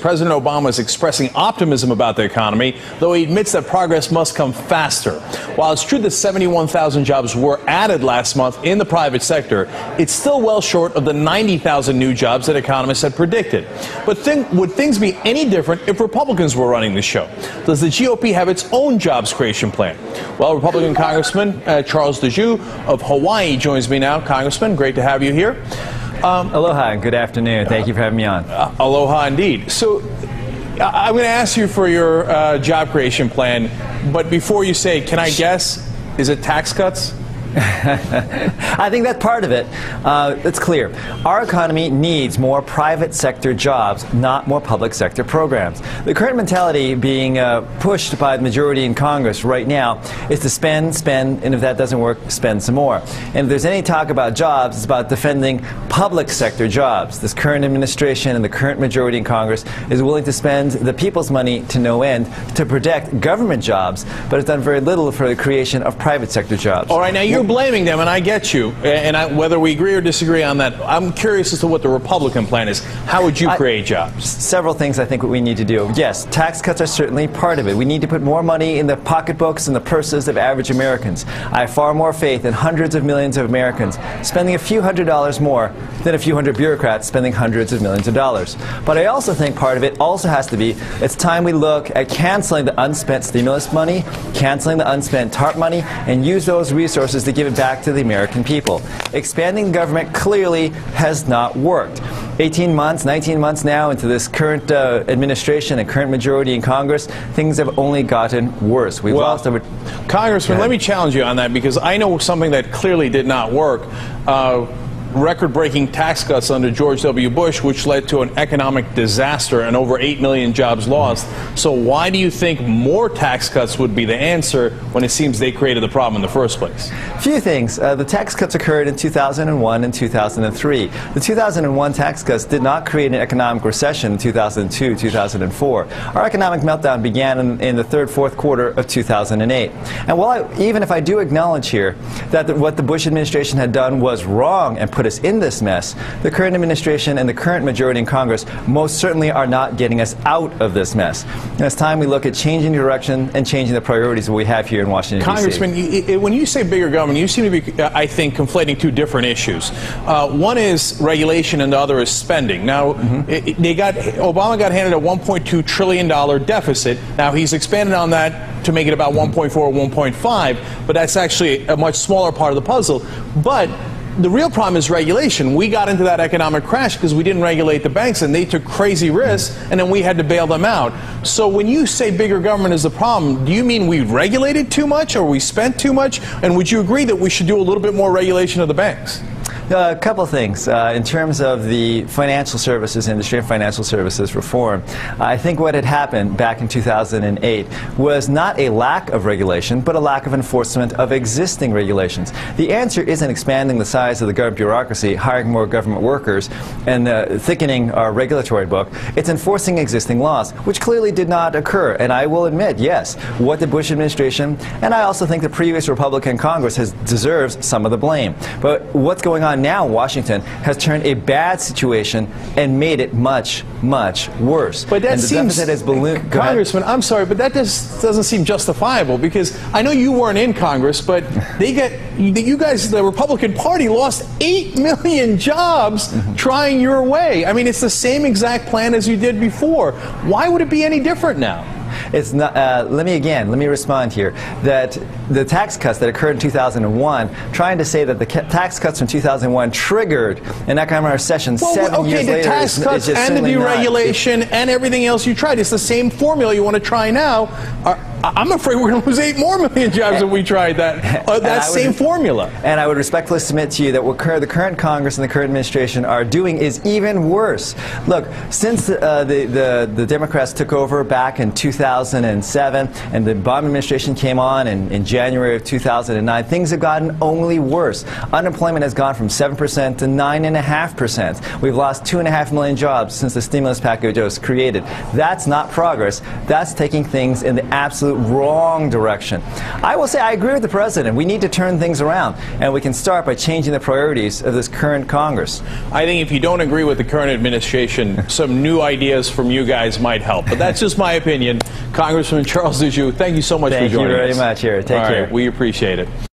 President Obama is expressing optimism about the economy, though he admits that progress must come faster. While it's true that 71,000 jobs were added last month in the private sector, it's still well short of the 90,000 new jobs that economists had predicted. But would things be any different if Republicans were running the show? Does the GOP have its own jobs creation plan? Well, Republican Congressman Charles DeJoux of Hawaii joins me now. Congressman, great to have you here. Aloha and good afternoon. Thank you for having me on. Aloha indeed. So I'm going to ask you for your job creation plan, but before you say, can I guess, is it tax cuts? I think that's part of it. It's clear. Our economy needs more private sector jobs, not more public sector programs. The current mentality being pushed by the majority in Congress right now is to spend, and if that doesn't work, spend some more. And if there's any talk about jobs, it's about defending public sector jobs. This current administration and the current majority in Congress is willing to spend the people's money to no end to protect government jobs, but it's done very little for the creation of private sector jobs. All right, now you're blaming them, and I get you. And whether we agree or disagree on that, I'm curious as to what the Republican plan is. How would you create jobs? Several things I think we need to do. Yes, tax cuts are certainly part of it. We need to put more money in the pocketbooks and the purses of average Americans. I have far more faith in hundreds of millions of Americans spending a few $100s more than a few hundred bureaucrats spending hundreds of millions of dollars. But I also think part of it also has to be, it's time we look at canceling the unspent stimulus money, canceling the unspent TARP money, and use those resources to give it back to the American people. Expanding government clearly has not worked. 18 months, 19 months now into this current administration and current majority in Congress, things have only gotten worse. We've lost over... Congressman, let me challenge you on that, because I know something that clearly did not work. Record-breaking tax cuts under George W. Bush, which led to an economic disaster and over 8 million jobs lost. So why do you think more tax cuts would be the answer when it seems they created the problem in the first place? Few things. The tax cuts occurred in 2001 and 2003. The 2001 tax cuts did not create an economic recession in 2002, 2004. Our economic meltdown began in the third, fourth quarter of 2008. And even if I do acknowledge here that what the Bush administration had done was wrong and put us in this mess, the current administration and the current majority in Congress most certainly are not getting us out of this mess. And it's time we look at changing direction and changing the priorities that we have here in Washington, Congressman, when you say bigger government, you seem to be, I think, conflating two different issues. One is regulation and the other is spending. Now, Obama got handed a $1.2 trillion deficit. Now, he's expanded on that to make it about 1.4 or 1.5, but that's actually a much smaller part of the puzzle. But the real problem is regulation. We got into that economic crash because we didn't regulate the banks, and they took crazy risks, and then we had to bail them out. So when you say bigger government is the problem, do you mean we regulated too much or we spent too much? And would you agree that we should do a little bit more regulation of the banks? A couple of things. In terms of the financial services industry and financial services reform, I think what had happened back in 2008 was not a lack of regulation, but a lack of enforcement of existing regulations. The answer isn't expanding the size of the government bureaucracy, hiring more government workers, and thickening our regulatory book. It's enforcing existing laws, which clearly did not occur. And I will admit, yes, what the Bush administration, and I also think the previous Republican Congress deserves some of the blame. But what's going on now in Washington has turned a bad situation and made it much, much worse. But that seems, Congressman, I'm sorry, but that just doesn't seem justifiable, because I know you weren't in Congress, but you guys, the Republican Party, lost 8 million jobs trying your way. I mean, it's the same exact plan as you did before. Why would it be any different now? It's not, let me respond here, that the tax cuts that occurred in 2001, trying to say that the tax cuts from 2001 triggered an economic recession 7 years later. The tax cuts and the deregulation and everything else you tried, it's the same formula you want to try now. I'm afraid we're going to lose 8 more million jobs if we tried that same formula. And I would respectfully submit to you that what the current Congress and the current administration are doing is even worse. Look, since the Democrats took over back in 2007 and the Obama administration came on in January of 2009, things have gotten only worse. Unemployment has gone from 7% to 9.5%. We've lost 2.5 million jobs since the stimulus package was created. That's not progress. That's taking things in the absolute absolute wrong direction. I will say I agree with the president. We need to turn things around, and we can start by changing the priorities of this current Congress. I think if you don't agree with the current administration, some new ideas from you guys might help. But that's just my opinion. Congressman Charles Dijous, thank you so much for joining us. Thank you very much, Eric. Take care. We appreciate it.